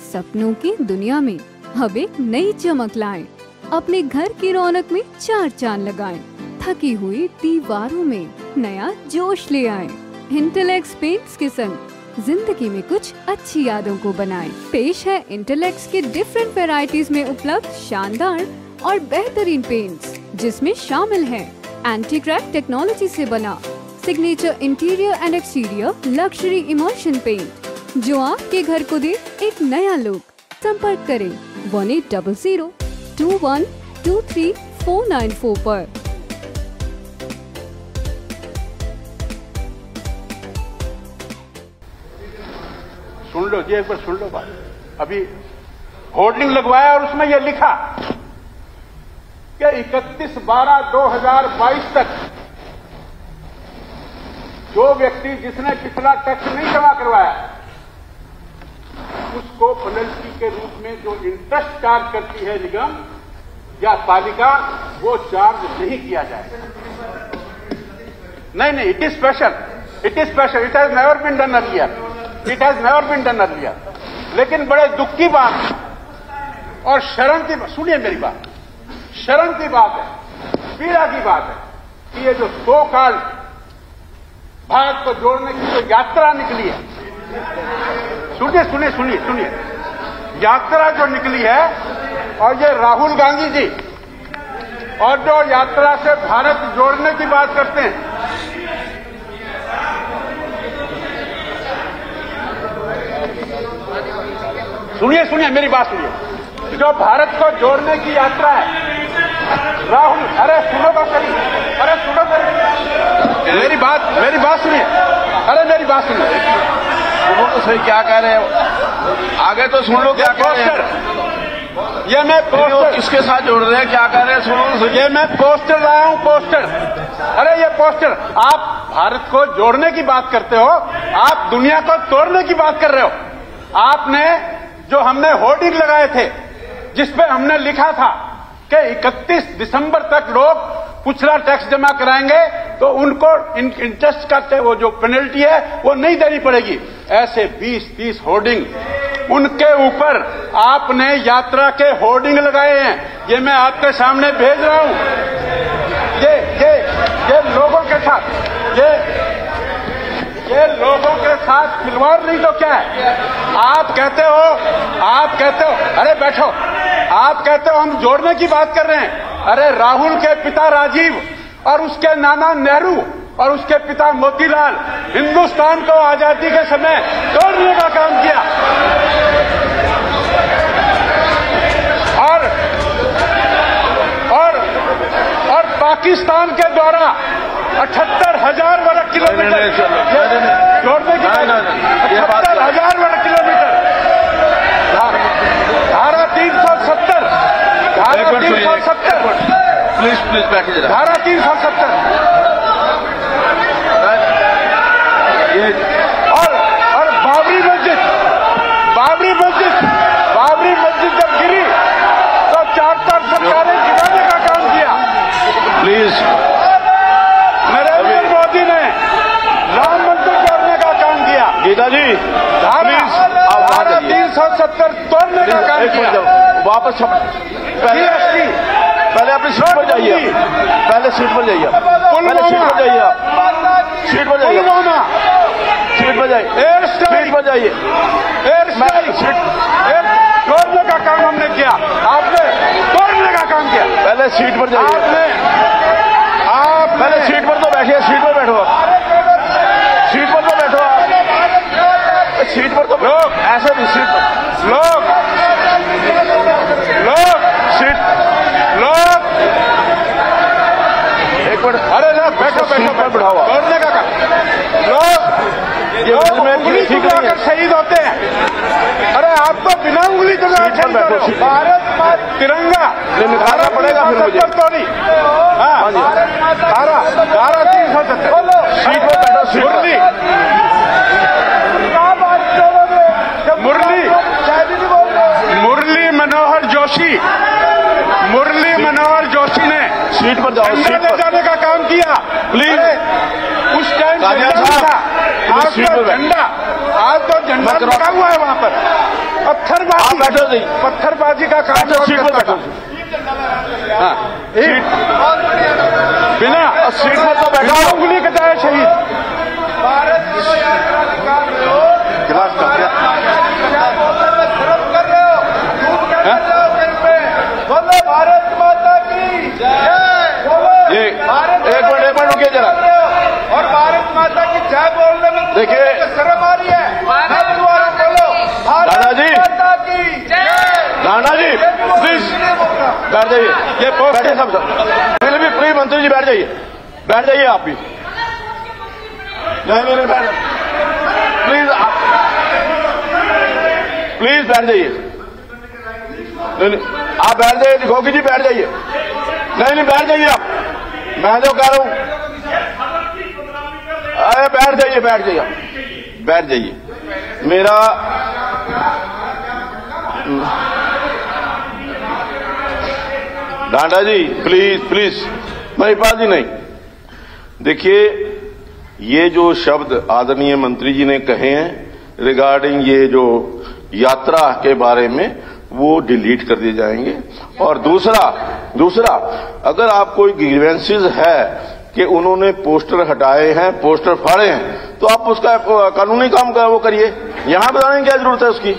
सपनों की दुनिया में अब एक नई चमक लाएं। अपने घर की रौनक में चार चांद लगाएं। थकी हुई दीवारों में नया जोश ले आएं। इंटेलेक्स पेंट्स के संग जिंदगी में कुछ अच्छी यादों को बनाएं। पेश है इंटेलेक्स के डिफरेंट वैरायटीज में उपलब्ध शानदार और बेहतरीन पेंट्स, जिसमें शामिल है एंटी क्रैक टेक्नोलॉजी से बना signature interior and exterior luxury immersion paint, जो आपके घर को दे एक नया लुक। संपर्क करें 180021239494 पर। सुन लो जी, एक बार सुन लो बात। अभी होर्डिंग लगवाया और उसमें यह लिखा कि 31/12/2022 तक जो व्यक्ति जिसने पिछला टैक्स नहीं जमा करवाया उसको पेनल्टी के रूप में जो इंटरेस्ट चार्ज करती है निगम या पालिका, वो चार्ज नहीं किया जाएगा। नहीं, it is special, it has never been done earlier, लेकिन बड़े दुख की बात और शर्म की, सुनिए मेरी बात, शर्म की बात है, पीड़ा की बात है कि ये जो सो कॉल्ड भारत को जोड़ने की जो यात्रा निकली है, सुनिए, यात्रा जो निकली है, और ये राहुल गांधी जी और जो यात्रा से भारत जोड़ने की बात करते हैं, सुनिए मेरी बात सुनिए, जो भारत को जोड़ने की यात्रा है, राहुल, अरे सुनो तो सही, मेरी बात सुनिए, मेरी बात सुनिए, सुनो तो सही क्या कह रहे हो, आगे तो सुन लो क्या कह रहे हैं। ये मैं पोस्टर किसके साथ जोड़ रहे हैं, क्या कह रहे हैं, सुनो तो सही। ये मैं पोस्टर लाया हूं, पोस्टर। अरे ये पोस्टर, आप भारत को जोड़ने की बात करते हो, आप दुनिया को तोड़ने की बात कर रहे हो। आपने जो हमने होर्डिंग लगाए थे जिसपे हमने लिखा था कि 31 दिसंबर तक लोग पिछला टैक्स जमा कराएंगे तो उनको इंटरेस्ट का वो जो पेनल्टी है वो नहीं देनी पड़ेगी, ऐसे 20-30 होर्डिंग उनके ऊपर आपने यात्रा के होर्डिंग लगाए हैं। ये मैं आपके सामने भेज रहा हूं। ये लोगों के साथ ये लोगों के साथ खिलवाड़ नहीं तो क्या है। आप कहते हो अरे बैठो, आप कहते हो हम जोड़ने की बात कर रहे हैं। अरे राहुल के पिता राजीव और उसके नाना नेहरू और उसके पिता मोतीलाल हिंदुस्तान को आजादी के समय तोड़ने का काम किया, और पाकिस्तान के द्वारा 78,000 वर्ग किलोमीटर जोड़ने की 78,000 वर्ग किलोमीटर, धारा 370 प्लीज बैठिए जरा। धारा 370 और बाबरी मस्जिद जब गिरी तो 4 सरकारें गिराने का काम किया। प्लीज, नरेंद्र मोदी ने राम मंदिर तोड़ने का काम किया। गीता जी धारा 370 तोड़ने का काम किया। वापस पहले अपनी सीट पर जाइए, पहले सीट पर जाइए, तोड़ने का काम हमने किया, आपने तोड़ने का काम किया। पहले सीट पर जाइए, आप पहले सीट पर तो बैठिए, सीट पर बैठो, सीट पर तो बैठो, सीट पर तो लोग ऐसे भी सीट पर लोग एक मिनट, अरे लोग बैठो बढ़ाओ, तोड़ने का काम। लोग उंगली चुकाकर शहीद होते हैं। अरे आप तो बिना उंगली चुकाकर शहीद हो रहे हो। भारत माता तिरंगा निकालना पड़ेगा फिर मुझे। तोड़ी, हाँ, धारा 370 सीट पर बैठो, मुरली मनोहर जोशी ने सीट पर जाओ, सीट पर जाने का काम किया। प्लीज, उस टाइम आज तो झंडा लगा हुआ है वहां पर। पत्थरबाजी, बैठो जी, पत्थरबाजी का काम सीट पर बैठो। हाँ, बिना सीट पर तो बैठो, उंगली कटाए शहीद। गिलास कर दिया। बोलो भारत माता की ये एक मिनट रुकिए जरा। और भारत माता की जय बोलने में देखिए, शर्म आ रही है। बोलो दादा जी, माता की जय। राणा जी प्लीज बैठ जाइए। ये बैठे सब प्लीज मंत्री जी बैठ जाइए, बैठ जाइए आप भी। नहीं बैठ, प्लीज बैठ जाइए। नहीं, आप बैठ जाइए, गोगी जी बैठ जाइए। नहीं बैठ जाइए आप, मैं जो कह रहा हूं। अरे बैठ जाइए, बैठ जाइए, बैठ जाइए। मेरा डांडा जी प्लीज महिपाल जी नहीं। देखिए, ये जो शब्द आदरणीय मंत्री जी ने कहे हैं रिगार्डिंग ये जो यात्रा के बारे में, वो डिलीट कर दिए जाएंगे। और दूसरा अगर आप कोई ग्रीवेंसेस है कि उन्होंने पोस्टर हटाए हैं, पोस्टर फाड़े हैं, तो आप उसका कानूनी काम वो करिए। यहां बताने की क्या जरूरत है उसकी?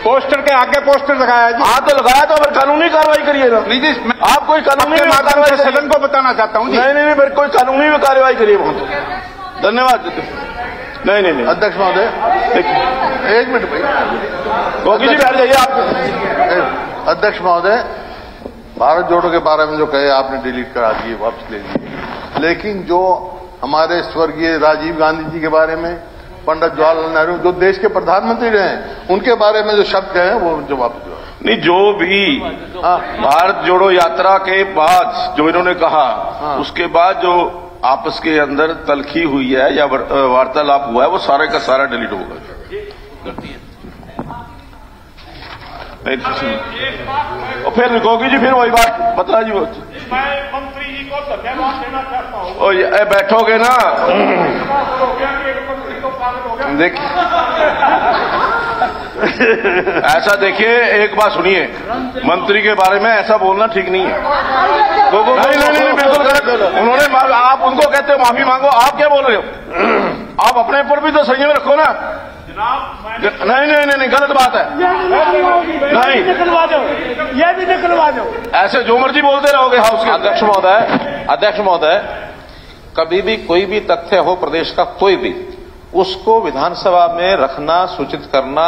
पोस्टर के आगे पोस्टर लगाया जी। हाँ तो लगाया, तो फिर कानूनी कार्रवाई करिए ना। नहीं जी, आप कोई कानूनी कार्रवाई सदन को बताना चाहता हूँ जी। नहीं फिर कोई कानूनी में कार्रवाई करिए वहां तो। धन्यवाद। नहीं अध्यक्ष महोदय एक मिनट भाई, गोगी जी बैठ जाइए आप। अध्यक्ष महोदय, भारत जोड़ो के बारे में जो कहे आपने डिलीट करा दिए, वापस ले लीजिए। लेकिन जो हमारे स्वर्गीय राजीव गांधी जी के बारे में, पंडित जवाहरलाल नेहरू जो देश के प्रधानमंत्री रहे हैं, उनके बारे में जो शब्द कहे वो जो वापस नहीं, जो भी भारत जोड़ो यात्रा के बाद जो इन्होंने कहा, उसके बाद जो आपस के अंदर तलखी हुई है या वार्तालाप हुआ है, वो सारे का सारा डिलीट होगा। और फिर गोगी जी फिर वही बात बतला जी। मैं मंत्री जी को धन्यवाद देना चाहता हूँ। और बैठोगे ना, देखिए ऐसा देखिए, एक बात सुनिए, मंत्री के बारे में ऐसा बोलना ठीक नहीं है। नहीं बिल्कुल गलत। उन्होंने, आप उनको कहते हो माफी मांगो, आप क्या बोल रहे हो? आप अपने ऊपर भी तो संयम रखो ना। नहीं गलत बात है। नहीं निकलवा दो, ये भी निकलवा दो। ऐसे जो मर्जी बोलते रहोगे हाउस के। अध्यक्ष महोदय, कभी भी कोई भी तथ्य हो प्रदेश का कोई भी, उसको विधानसभा में रखना, सूचित करना,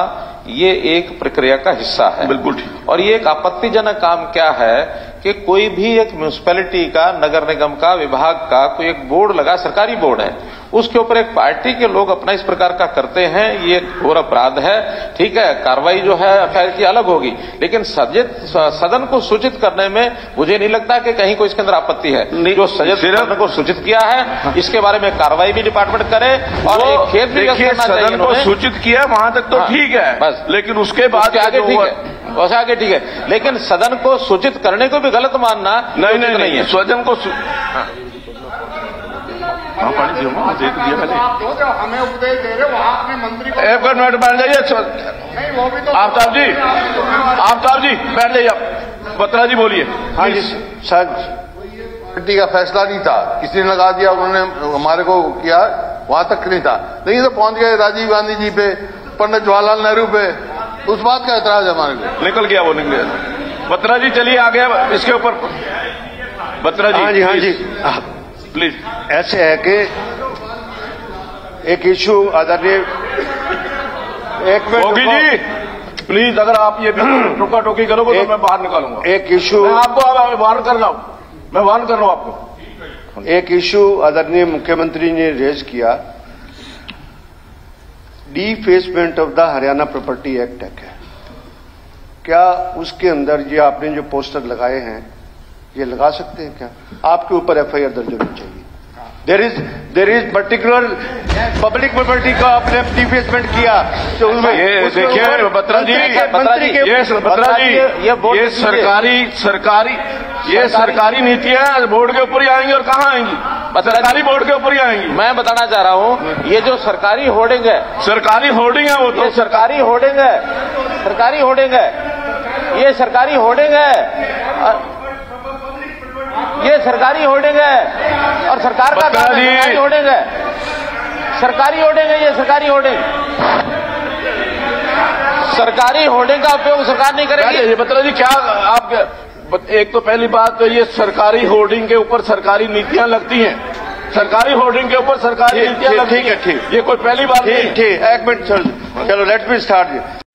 ये एक प्रक्रिया का हिस्सा है। बिल्कुल ठीक। और ये एक आपत्तिजनक काम क्या है कि कोई भी एक म्यूनिसिपैलिटी का, नगर निगम का, विभाग का कोई एक बोर्ड लगा, सरकारी बोर्ड है, उसके ऊपर एक पार्टी के लोग अपना इस प्रकार का करते हैं, ये घोर अपराध है। ठीक है, कार्रवाई जो है खैर की अलग होगी, लेकिन सदन को सूचित करने में मुझे नहीं लगता कि कहीं कोई इसके अंदर आपत्ति है। जो सदन को सूचित किया है, इसके बारे में कार्रवाई भी डिपार्टमेंट करे और एक खेत भी सदन को सूचित किया वहां तक तो ठीक है, बस। लेकिन उसके बाद आगे ठीक है, वैसे आगे ठीक है, लेकिन सदन को सूचित करने को भी गलत मानना नहीं है। सदन को पानी दिया मैंने। हमें उपदेश दे रहे हो, आपने मंत्री को। एक मिनट बैठ जाइए। नहीं, वो भी तो आफ्ताब जी बैठ जाइए आप। बत्रा जी बोलिए। हाँ जी सर, पार्टी का फैसला नहीं था, किसी ने लगा दिया, उन्होंने हमारे को किया, वहां तक नहीं था। लेकिन तो पहुंच गए राजीव गांधी जी पे, पंडित जवाहरलाल नेहरू पे, उस बात का एतराज है हमारे को। निकल गया वो, निकल गया। बत्रा जी चलिए आगे इसके ऊपर। बत्रा जी। हाँ जी प्लीज। ऐसे है कि एक इशू आदरणीय, एक मिनट गोगी जी प्लीज, अगर आप ये टोका टोकी करोगे तो मैं बाहर निकालूंगा। एक इशू मैं आपको वार्न कर रहा हूं, मैं वार्न कर रहा हूं आपको। एक इशू आदरणीय मुख्यमंत्री ने रेज किया, defacement of the Haryana property act है। क्या उसके अंदर ये आपने जो पोस्टर लगाए हैं, ये लगा सकते हैं क्या? आपके ऊपर एफआईआर दर्ज होनी चाहिए। There is particular public property का आपने डिफेसमेंट किया तो उसमें ये देखिए बत्रा जी, ये सरकारी नीतियां बोर्ड के ऊपर ही आएंगी और कहाँ आएंगी? सरकारी बोर्ड के ऊपर ही आएंगी। मैं बताना चाह रहा हूँ, ये जो सरकारी होर्डिंग है, सरकारी होर्डिंग है वो तो सरकारी होर्डिंग है, सरकारी होर्डिंग है, ये सरकारी होर्डिंग है, ये सरकारी होर्डिंग है और सरकार का काम है, सरकारी होर्डिंग है, सरकारी होर्डिंग है, ये सरकारी होर्डिंग, सरकारी होर्डिंग का उपयोग सरकार नहीं करेगी। ये बता जी क्या आप एक तो पहली बात तो ये सरकारी होर्डिंग के ऊपर सरकारी नीतियां लगती हैं, सरकारी होर्डिंग के ऊपर सरकारी नीतियां लगती हैं। ठीक है, ये कोई पहली बात नहीं। ठीक, एक मिनट चलो लेट मी स्टार्ट।